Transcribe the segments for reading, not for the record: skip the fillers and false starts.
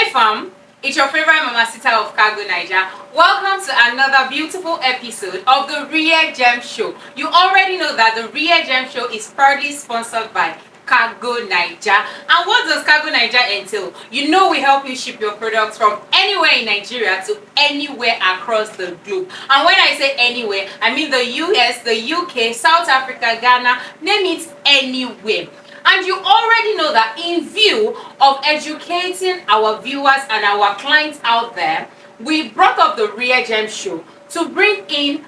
Hey fam, it's your favorite Mama Sita of Cargonaija. Welcome to another beautiful episode of the Real Gem Show. You already know that the Real Gem Show is proudly sponsored by Cargonaija. And what does Cargonaija entail? You know we help you ship your products from anywhere in Nigeria to anywhere across the globe. And when I say anywhere, I mean the US, the UK, South Africa, Ghana, name it, anywhere. And you already know that in view of educating our viewers and our clients out there, we brought up the Real Gem Show to bring in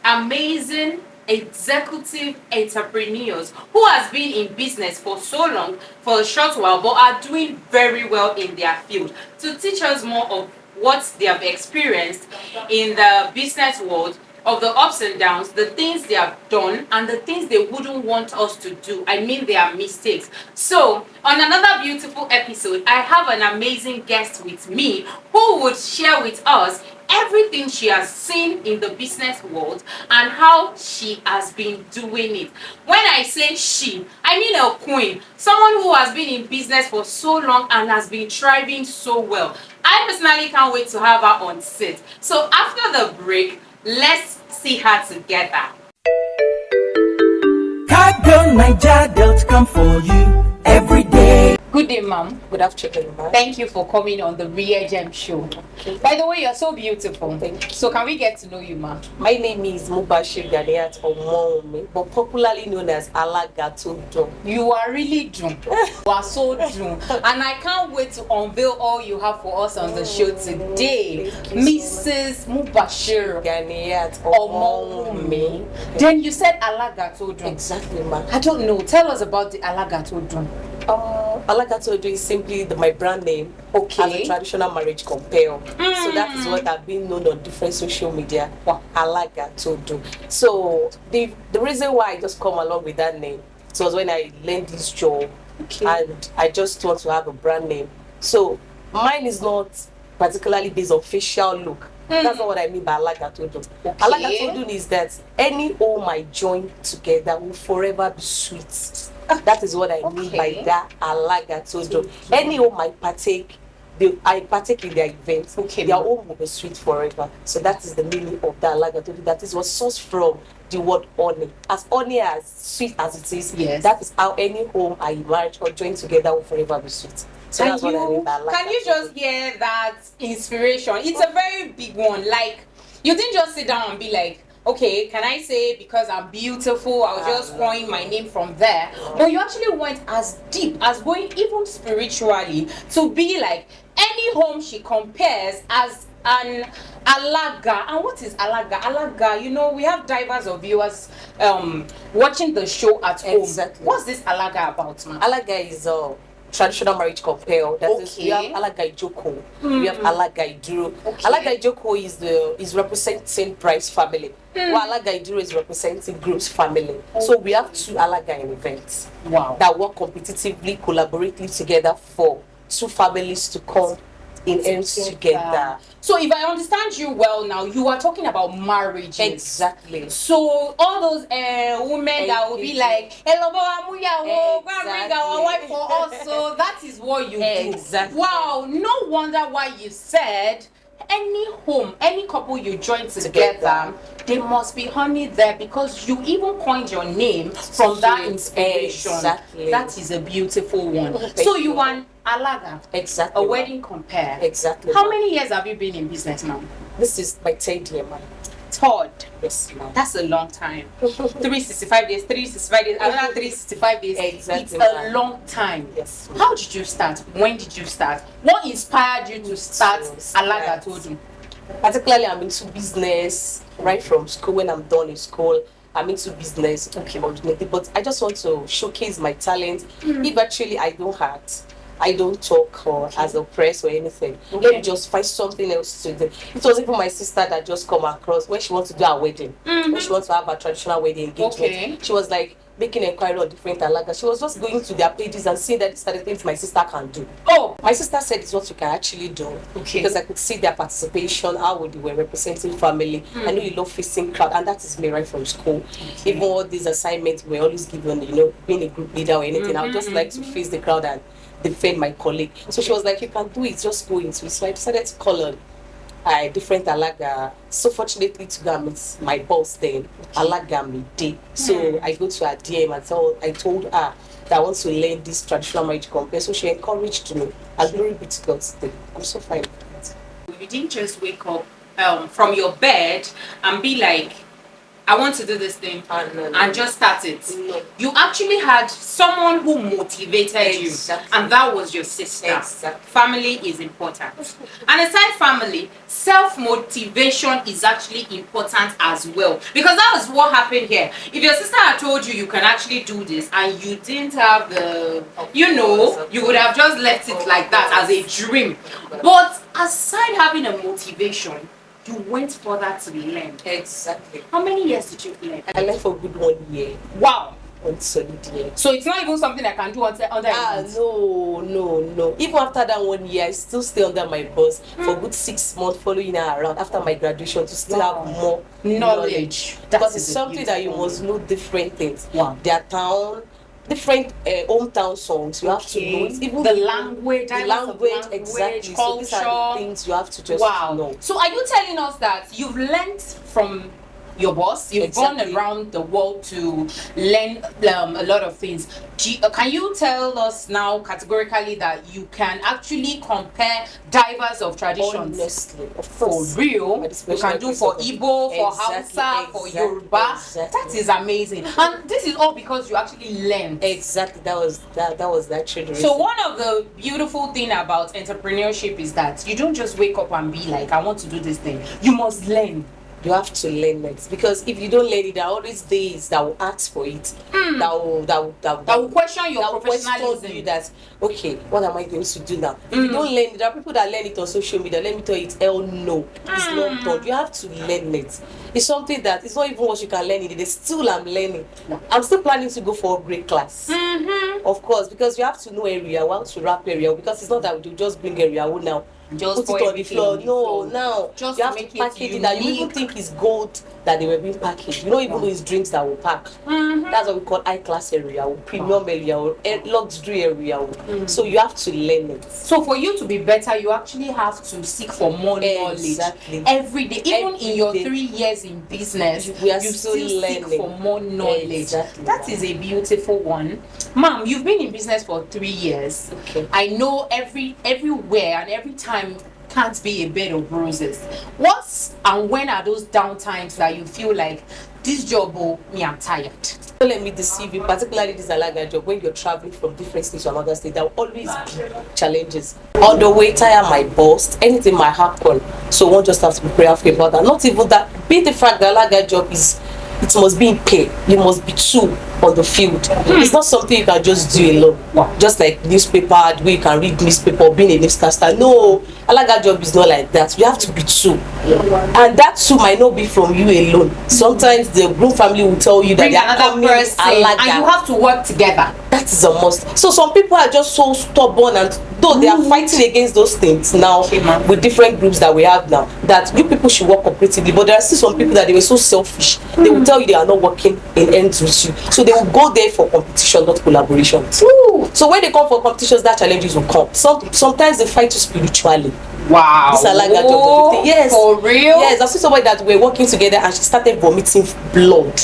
amazing executive entrepreneurs who has been in business for so long, for a short while, but are doing very well in their field, to teach us more of what they have experienced in the business world, of the ups and downs, the things they have done, and the things they wouldn't want us to do. I mean their mistakes. So, on another beautiful episode, I have an amazing guest with me who would share with us everything she has seen in the business world and how she has been doing it. When I say she, I mean a queen, someone who has been in business for so long and has been thriving so well. I personally can't wait to have her on set. So after the break, let's see her together. Cargonaija.com for you every day. Good day, ma'am. Good afternoon, ma'am. Thank you for coming on the Real Gem Show. Okay. By the way, you're so beautiful. Thank you. So can we get to know you, ma'am? My name is Mubashir Omowunmi, but popularly known as Alagatohdun. You are really done. You are so done. And I can't wait to unveil all you have for us on the show today. Mrs. Mubashir Omowunmi. Then you said Alagatohdun. Exactly, ma'am. I don't know. Tell us about the Alagatohdun. Alagatohdun is simply my brand name. Okay. As a Traditional Marriage Compere. So that is what I've been known on different social media. Alagatohdun. So the reason why I just come along with that name was when I learned this job, and I just want to have a brand name. So mine is not particularly based on facial look. That's not what I mean by Alagatohdun. Alagatohdun is that any home I join together will forever be sweet. That is what I mean by that Alagatohdun. Any home I partake in their events, their home will be sweet forever. So that is the meaning of the Alagatohdun. That is what sourced from the word honey. As honey, as sweet as it is, that is how any home I marry or join together will forever be sweet. So that's what I mean by Alagatohdun. Can you just hear that inspiration? It's a very big one. Like, you didn't just sit down and be like, okay, can I say because I'm beautiful, I'll just coin my name from there? But you actually went as deep as going even spiritually to be like, any home she compares as an alaga. And what is alaga? Alaga, you know, we have divers of viewers watching the show at home. Exactly. What's this alaga about, man? Alaga is Traditional Marriage Compere. That is, we have Alagaijoko, we have Alagaiduro. Alagaijoko is representing Price family, while Alagaiduro is representing Group's family. So we have two Alaga in events that work competitively, collaboratively together for two families to come in ends together. So if I understand you well now, you are talking about marriage. Exactly. So all those women that will be like, hello, go and bring our wife for us. So that is what you do. Exactly. Wow, no wonder why you said any home, any couple you join together, there must be honey there, because you even coined your name from that inspiration. Exactly. That is a beautiful one. So you want Alaga, exactly, a wedding compare. Exactly. How many years have you been in business, ma'am? This is my third year, ma'am. Third. Yes, ma'am. That's a long time. 365 days, 365 days, another 365 days. Exactly. It's a long time. Yes. How did you start? When did you start? What inspired you to start Alagatohdun? Particularly, I'm into business right from school. When I'm done in school, I'm into business. But I just want to showcase my talent. If actually I don't talk or as a press or anything. Let me just find something else to do. It was even my sister that just come across when she wants to do her wedding. When she wants to have a traditional wedding engagement. She was like, making inquiry on different alaga. She was just going to their pages and seeing that these are the things my sister can do. Oh, My sister said it's what you can actually do. Okay. Because I could see their participation, how they were representing family. I know you love facing crowd, and that is me right from school. Even all these assignments were always given, being a group leader or anything. I would just like to face the crowd and defend my colleague. So she was like, you can do it, just go into it. So I decided to call on different alaga. So fortunately to go and meet my boss then, alaga me day. So I go to her DM and I told her that I want to learn this traditional marriage compare. So she encouraged me. And glory be to God today. I'm so fine with it. you didn't just wake up from your bed and be like, I want to do this thing and just start it. No. You actually had someone who motivated you, and that was your sister. Exactly. Family is important. And aside family, self-motivation is actually important as well, because that was what happened here. If your sister had told you can actually do this and you didn't have the, you would have just left it like that as a dream. But aside having a motivation, you went further to learn. Exactly. How many years did you learn? I learned for a good 1 year. Wow. On solid year. So it's not even something I can do under a month? No. Even after that 1 year, I still stay under my boss for a good 6 months, following her around after my graduation to still have more knowledge. Because it's something that you must know different things. Wow. Their town, different hometown songs. You have to know it. Even the language, exactly. Culture. So these are the things you have to just know. So are you telling us that you've learned from your boss? You've gone around the world to learn a lot of things. Can you tell us now categorically that you can actually compare divers of traditions? Honestly, of For course. real, you can do for Igbo, for Hausa, for Yoruba. That is amazing. And this is all because you actually learned. Exactly. That was actually the reason. So one of the beautiful thing about entrepreneurship is that you don't just wake up and be like, I want to do this thing. You must learn. You have to learn it, because if you don't learn it, there are always days that will ask for it. That will question your question professionalism. you that, okay, what am I going to do now? If you don't learn it, there are people that learn it on social media. Let me tell you, it's hell no. It's not done. You have to learn it. It's something that it's not even what you can learn in it. Still, I'm learning. I'm still planning to go for a great class. Of course, because you have to know area, how to wrap area, because it's not that we just bring area now. Just put it on the floor. No, now just you have make to package it that you even unique. think it's gold that they were being packaged. You don't even know it's drinks that will pack. That's what we call high class area or premium area or luxury area. So you have to learn it. So for you to be better, you actually have to seek for more knowledge every day. Even in your 3 years in business, We are you still still seek learning. for more knowledge. Exactly. That is a beautiful one. Ma'am, you've been in business for 3 years. Okay. I know everywhere and every time can't be a bed of roses. What and when are those downtimes that you feel like this job, me, I'm tired? Don't let me deceive you, particularly this alaga job. When you're traveling from different states to another state, there will always be challenges. On the way, tire might burst, anything might happen. So one just have to be prayerful about that. Not even that, be the fact that alaga job it must be in pay. You must be two on the field. It's not something you can just do alone. Just like newspaper, the way you can read newspaper or being a newscaster. No, alaga job is not like that. You have to be two. And that two might not be from you alone. Sometimes the groom family will tell you that Bring they are another coming person alaga. and you have to work together. That is a must. So some people are just so stubborn, and though they are fighting against those things now with different groups that we have now, that you people should work cooperatively, but there are still some people that they were so selfish. They will tell you they are not working in ends with you. So they will go there for competition, not collaboration. So when they come for competitions, that challenges will come. Sometimes they fight you spiritually. Wow. This alaga job. Yes. For real? Yes, I see somebody that we're working together and she started vomiting blood.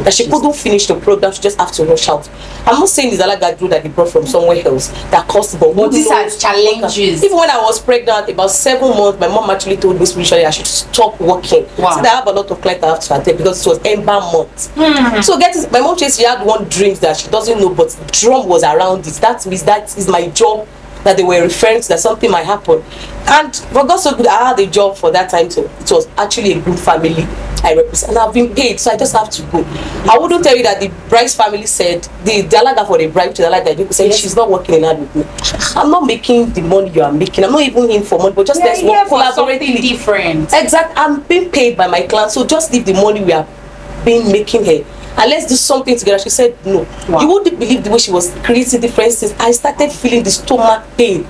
That she couldn't finish the program, she just have to rush out. I'm not saying this alaga job that they brought from somewhere else that cost, but these are challenges. Even when I was pregnant, about 7 months, my mom actually told me spiritually I should stop working. Wow. So I have a lot of clients I have to attend because it was ember month. So my mom says she had one dream that she doesn't know, but the drum was around it. That means that is my job that they were referring to, that something might happen. And for God so good, I had a job for that time too. It was actually a good family I represent, and I've been paid, so I just have to go. I wouldn't tell you that the bride's family said, the alaga for the bride to the alaga said, she's not working in that with me. I'm not making the money you are making. I'm not even in for money, but just let's work collaboratively. Different. Exactly. I'm being paid by my client, so just leave the money we are making here and let's do something together. She said no. Wow. You wouldn't believe the way she was creating different things. I started feeling the stomach pain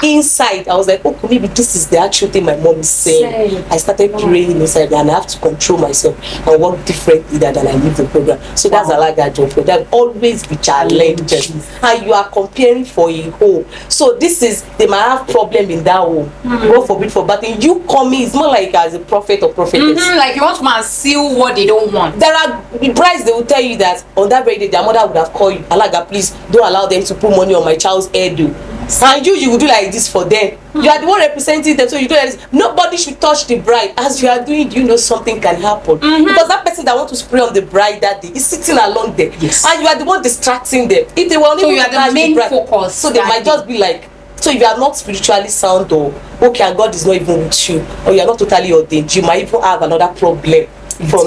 inside. I was like, oh, maybe this is the actual thing my mom is saying. I started praying inside, and I have to control myself and work differently than I leave the program. So that's Alagatohdun. There will always be challenges, and you are comparing for a home. So this is, they might have problem in that home. God forbid for bad thing. You coming is more like as a prophet or prophetess. Like you want to come and seal what they don't want. There are brides, they will tell you that on that very day their mother would have called you, Alaga, please don't allow them to put money on my child's head. And you will do like this for them. You are the one representing them, so you do like this. Nobody should touch the bride. As you are doing, you know something can happen. Because that person that want to spray on the bride that day is sitting along there. Yes. And you are the one distracting them. If they were only so you are the main focus. So they might just be like, so if you are not spiritually sound, or okay, and God is not even with you, or you are not totally ordained, you might even have another problem from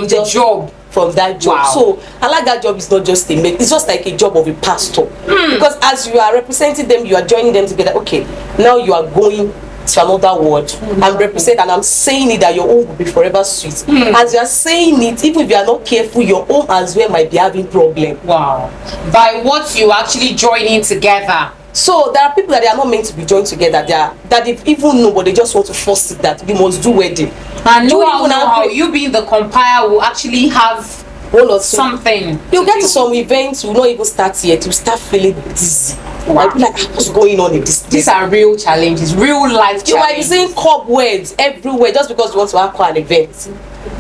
the job. From that job. Wow. So Alaga job is not just a mate, it's just like a job of a pastor. Because as you are representing them, you are joining them together. Okay, now you are going to another word. I'm representing, and I'm saying it that your home will be forever sweet. As you are saying it, even if you are not careful, your home as well might be having problem. Wow. By what you actually joining together. So there are people that they are not meant to be joined together. That they even know, but they just want to force it that you must do wedding. And you know how you being the compile will actually have one or two. Something. You get to some events, you will not even start yet. You start feeling dizzy. Wow. Like, what's going on in this? These are real challenges, real life challenges. You might be seeing cobwebs everywhere just because you want to have an event.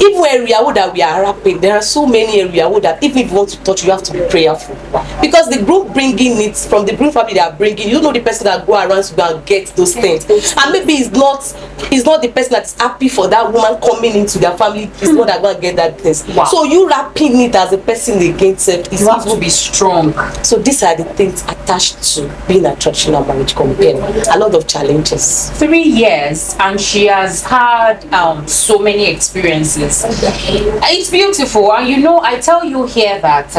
Even area that we are rapping, there are so many areas that even if you want to touch, you have to be prayerful. Because the group bringing it from the group family, they are bringing, you don't know the person that go around to go and get those things. And maybe it's not the person that is happy for that woman coming into their family, is not that going to get that things. Wow. So you rapping it as a person against it, you have to be strong. So these are the things attached to being a traditional marriage compere. A lot of challenges. 3 years, and she has had so many experiences. It's beautiful, and you know, I tell you here that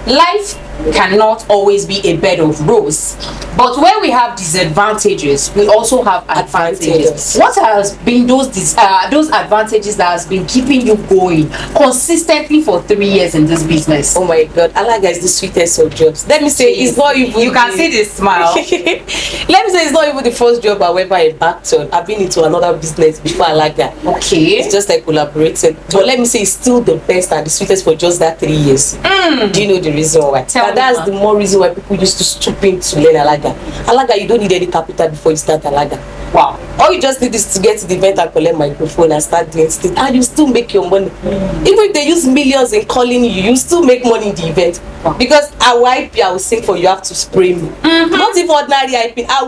life cannot always be a bed of roses, but where we have disadvantages, we also have advantages. What has been those advantages that has been keeping you going consistently for 3 years in this business? Oh my God, Alaga is the sweetest of jobs. Let me say, it's not even. You can see the smile. Let me say, it's not even the first job I ever embarked on. I've been into another business before Alaga. Okay. It's just like collaborating. But let me say, it's still the best and the sweetest for just that 3 years. Do you know the reason why? And that's the more reason why people used to stoop in to learn Alaga. Alaga, you don't need any capital before you start Alaga. Wow. All you just need is to get to the event and collect microphone and start doing things, and you still make your money. Even if they use millions in calling you, you still make money in the event. Because our IP, I will sing for you, have to spray me. Not even ordinary IP. I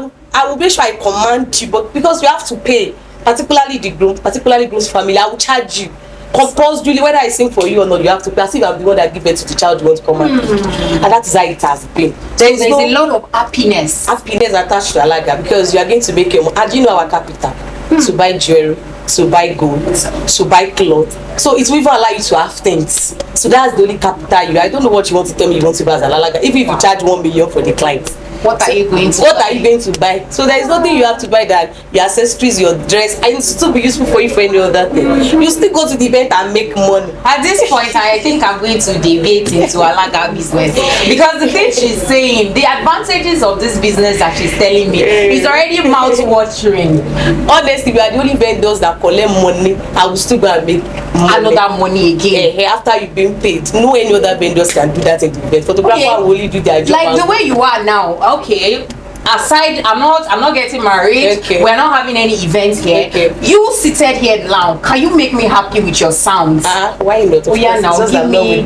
will make sure I command you, but because you have to pay, particularly the groom, particularly groom's family, I will charge you. Compulsorily, whether I sing for you or not, you have to pay. As if I'm the one that give birth to the child you want to come out. And that is how it has been. There's a lot of happiness attached to Alaga, because you are going to make your money. And you know our capital to buy jewelry, to buy gold, to buy clothes. So it will even allow you to have things. So that's the only capital you. I don't know what you want to tell me you want to buy as Alaga. Even if you charge 1 million for the client. What are you going to buy? So there is nothing you have to buy than your accessories, your dress, and it still be useful for you for any other thing. You still go to the event and make money. At this point, I think I'm going to deviate into Alaga business, because the thing she's saying, the advantages of this business that she's telling me is already mouth-watering. Honestly, we are the only vendors that collect money. I will still go and make another money again after you've been paid. No any other vendors can do that in the event. Photographer will only do their job. Like the way you are now. Okay, aside, I'm not getting married. Okay. We're not having any events here. Okay. You seated here now. Can you make me happy with your sounds? Why not? Oh yeah, now give me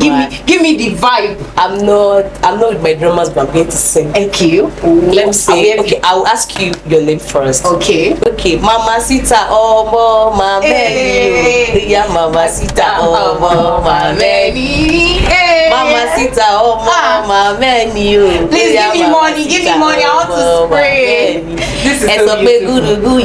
the vibe. I'm not with my drummers, but I'm going to sing. Thank you. Let me see. Okay, I will ask you your name first. Okay. Mama Sita, oh mama many. Yeah, Mama Sita, oh mama many. Mama Sita, oh mama many. Please give me money. Give me money. I want to spray. This is so beautiful.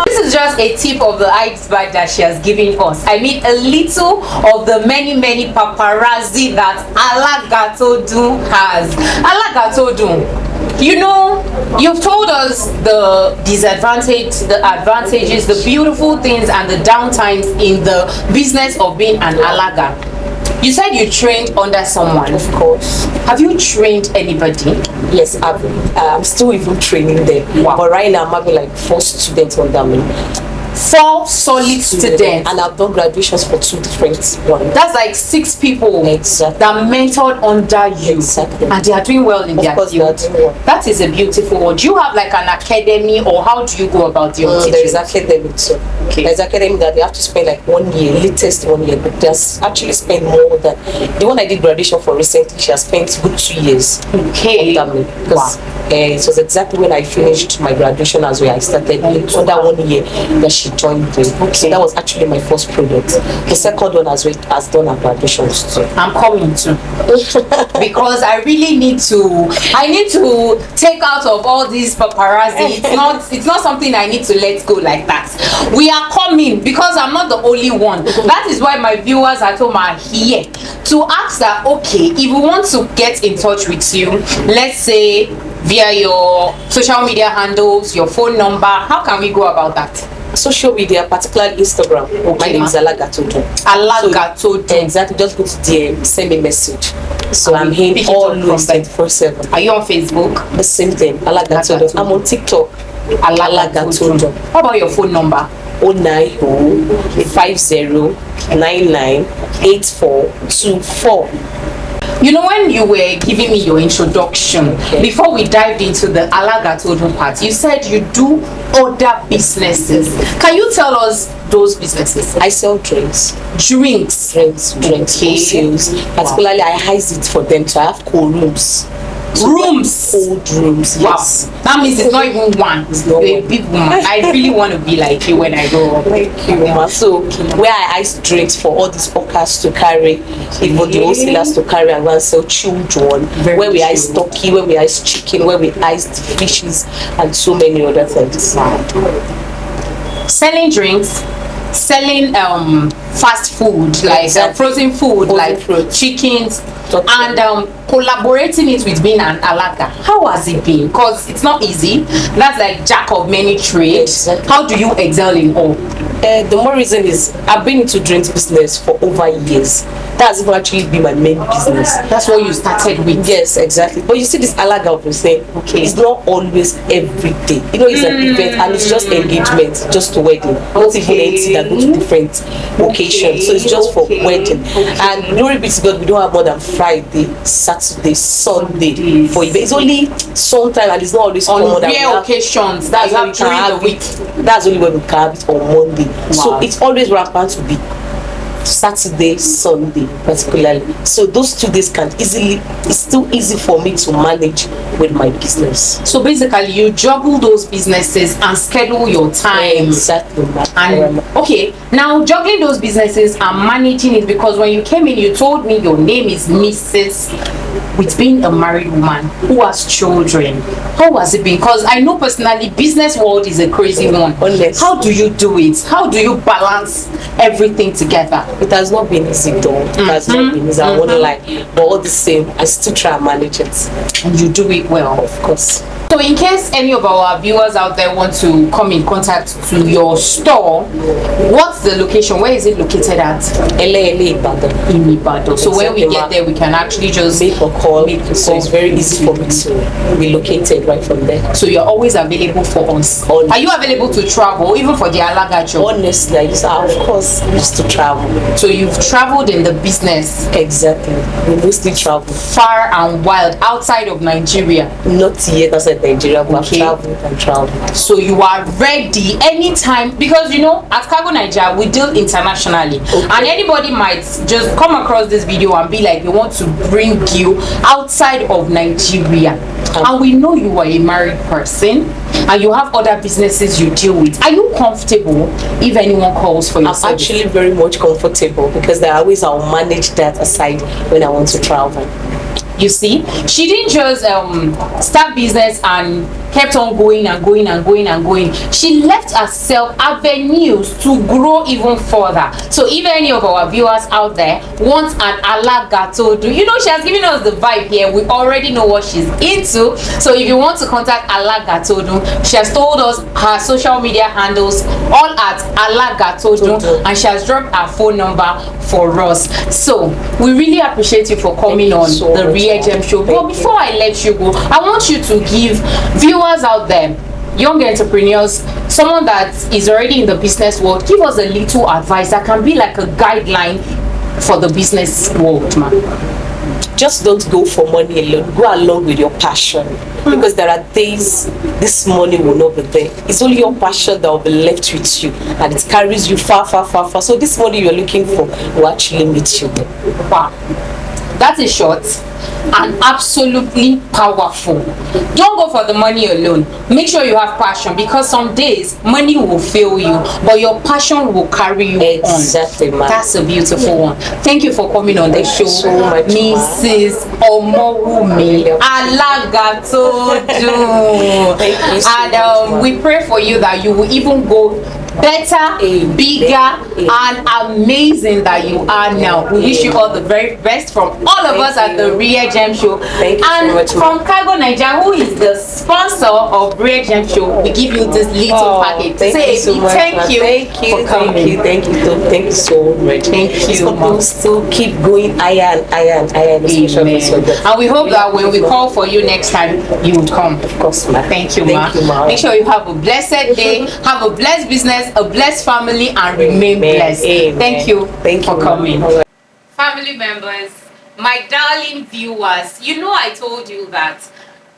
This is just a a tip of the iceberg that she has given us. I mean a little of the many paparazzi that Alagatohdun has. Alagatohdun, you know, you've told us the disadvantages, the advantages, the beautiful things and the downtimes in the business of being an alaga. You said you trained under someone. Of course. Have you trained anybody? Yes, I'm still even training them. Wow. But right now I'm having like 4 students under me. 4 solid students. And I've done graduations for 2 different ones. That's like 6 people. Exactly. That mentored under you. Exactly. And they are doing well in their field. That is a beautiful one. Do you have like an academy, or how do you go about your teaching? There is academy too. Okay. There's academy that they have to spend like 1 year, latest 1 year, but there's actually spent more than the one I did graduation for recently. She has spent good 2 years. Okay. Under me. Because it was exactly when I finished my graduation as well. I started under 1 year that she joined me. Okay. So that was actually my first product. The second one as well has done her graduations too. I'm coming too. Because I really need to take out of all these paparazzi. It's not something I need to let go like that. We are coming because I'm not the only one. That is why my viewers at home are here to ask that, okay, if we want to get in touch with you, let's say via your social media handles, your phone number, how can we go about that? Social media, particularly Instagram. Okay. My name is Alagatohdun. Alagatohdun. So, exactly. Just go to DM, send me a message. So I'm here always 24/7. Are you on Facebook? The same thing. Alagatohdun. I'm on TikTok. Alagatohdun. How about your phone number? 090-5099-8424. You know, when you were giving me your introduction, before we dived into the Alagatohdun part, you said you do other businesses. Can you tell us those businesses? I sell drinks. Drinks. Okay. Sales. Particularly, I house it for them to have cold rooms. Rooms. Cold rooms. Yes. Wow. That means it's not even one. You're a big woman. I really want to be like you when I grow up. Thank you, Mama. So where I ice drinks for all these hawkers to carry, even the wholesalers to carry and go and sell children. Where we ice turkey, where we ice chicken, where we ice fishes, and so many other things. Selling drinks, selling fast food like frozen food like chickens, and collaborating it with being an alaga. How has it been? Because it's not easy. That's like jack of many trades. Exactly. How do you excel in all? The more reason is I've been into drinks business for over years. That's even actually been my main business. That's what you started with. Yes, exactly. But you see this alaga of saying, it's not always every day. You know, it's an event and it's just engagement, just a wedding. Not even anything that go to different occasions. So it's just for wedding. And glory be to God, we don't have more than Friday, Saturday, Sunday for event. It's only sometime and it's not always on rare occasions. That's how during the week. That's only when we can have it on Monday. Wow. So it's always rampant to be Saturday, Sunday particularly. So those 2 days it's still easy for me to manage with my business. So basically you juggle those businesses and schedule your time. Exactly. And okay, now juggling those businesses and managing it, because when you came in you told me your name is Mrs. with being a married woman who has children. How has it been? Because I know personally business world is a crazy one. How do you do it? How do you balance everything together? It has not been easy though. It has not been easy. I won't lie. But all the same, I still try and manage it. And you do it well. Of course. So in case any of our viewers out there want to come in contact to your store, what's the location? Where is it located at? Ibadan. In Ibadan. So when we get there, we can actually just make a call. So it's very easy for me to be located right from there. So you're always available for us. Honestly. Are you available to travel, even for the alaga job? Honestly, of course, I used to travel. So you've traveled in the business? Exactly. We mostly travel far and wild outside of Nigeria. Not yet outside Nigeria, but I've traveled and traveled. So you are ready anytime, because you know at Cargonaija we deal internationally, and anybody might just come across this video and be like, we want to bring you outside of Nigeria, and we know you are a married person and you have other businesses you deal with. Are you comfortable if anyone calls for your service? I'm actually very much comfortable, because there are ways I'll manage that aside when I want to travel. You see, she didn't just start business and kept on going and going and going and going. She left herself avenues to grow even further. So if any of our viewers out there want an Alagatohdun, you know, she has given us the vibe here. We already know what she's into. So if you want to contact Alagatohdun, she has told us her social media handles all at Alagatohdun, and she has dropped her phone number for us. So we really appreciate you for coming on the Real Gem Show. But before I let you go, I want you to give viewers out there, young entrepreneurs, someone that is already in the business world, give us a little advice that can be like a guideline for the business world, man. Just don't go for money alone. Go along with your passion, because there are days this money will not be there. It's only your passion that will be left with you, and it carries you far, far, far, far. So this money you're looking for will actually meet you there. Wow, that is short and absolutely powerful. Don't go for the money alone. Make sure you have passion, because some days money will fail you, but your passion will carry you exactly, on. Man. That's a beautiful one. Thank you for coming on the show, so much, Mrs. Omowunmi Alagatohdun. Thank you so And much, we pray for you that you will even go better, bigger, and amazing that you are now. We wish you all the very best from all of us at the Real Gem Show. Thank you and so much, from Cargonaija, who is the sponsor of Real Gem Show, we give you this little package. Thank you so much. Thank you for coming. Thank you so much. Thank you, We'll still keep going higher and higher and higher. And we hope that when we call for you next time, you would come. Of course, ma. Thank you, ma. Make sure you have a blessed day, have a blessed business, a blessed family, and remain blessed. Amen. Thank you for coming. Family members, my darling viewers, you know I told you that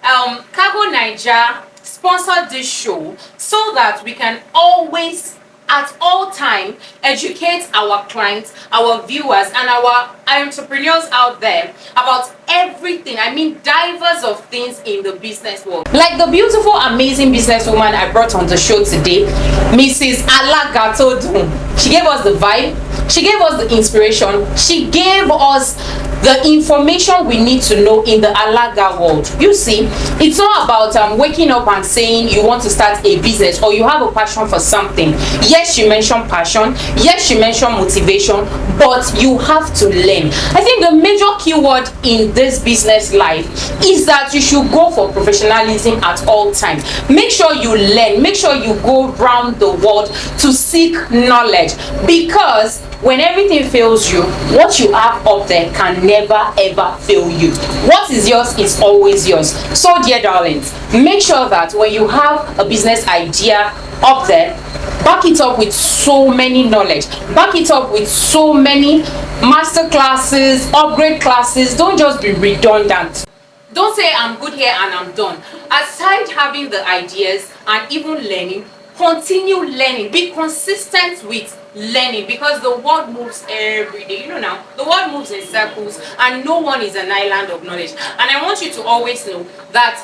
Cargonaija sponsored this show so that we can always, at all time, educate our clients, our viewers, and our entrepreneurs out there about everything. I mean, diverse of things in the business world. Like the beautiful, amazing businesswoman I brought on the show today, Mrs. Alagatohdun. She gave us the vibe, she gave us the inspiration, she gave us the information we need to know in the Alaga world. You see, it's not about waking up and saying you want to start a business or you have a passion for something. Yes, she mentioned passion, yes, she mentioned motivation, but you have to learn. I think the major keyword in this business life is that you should go for professionalism at all times. Make sure you learn, make sure you go around the world to seek knowledge, because when everything fails you, what you have up there can never ever fail you. What is yours is always yours. So dear darlings, make sure that when you have a business idea up there, back it up with so many knowledge, back it up with so many master classes, upgrade classes. Don't just be redundant. Don't say I'm good here and I'm done. Aside having the ideas and even learning, continue learning. Be consistent with learning, because the world moves every day. You know, now the world moves in circles and no one is an island of knowledge. And I want you to always know that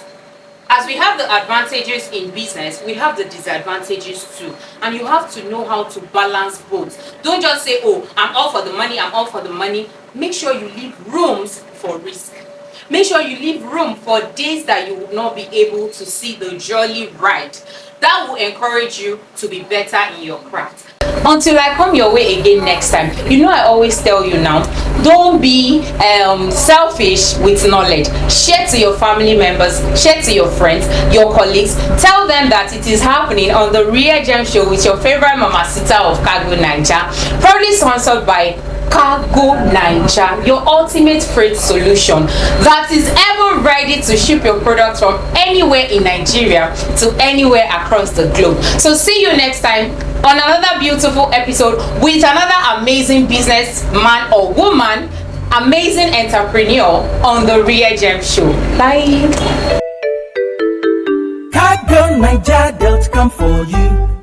as we have the advantages in business, we have the disadvantages too, and you have to know how to balance both. Don't just say, oh, I'm all for the money, I'm all for the money. Make sure you leave rooms for risk. Make sure you leave room for days that you will not be able to see the jolly ride. That will encourage you to be better in your craft. Until I come your way again next time, you know I always tell you now, don't be selfish with knowledge. Share to your family members, share to your friends, your colleagues. Tell them that it is happening on the Real Gem Show with your favorite Mamacita of Cargonaija, proudly sponsored by Cargonaija, your ultimate freight solution that is ever ready to ship your products from anywhere in Nigeria to anywhere across the globe. So see you next time on another beautiful episode with another amazing businessman or woman, amazing entrepreneur on the Real Gem Show. Bye. Cargonaija.com for you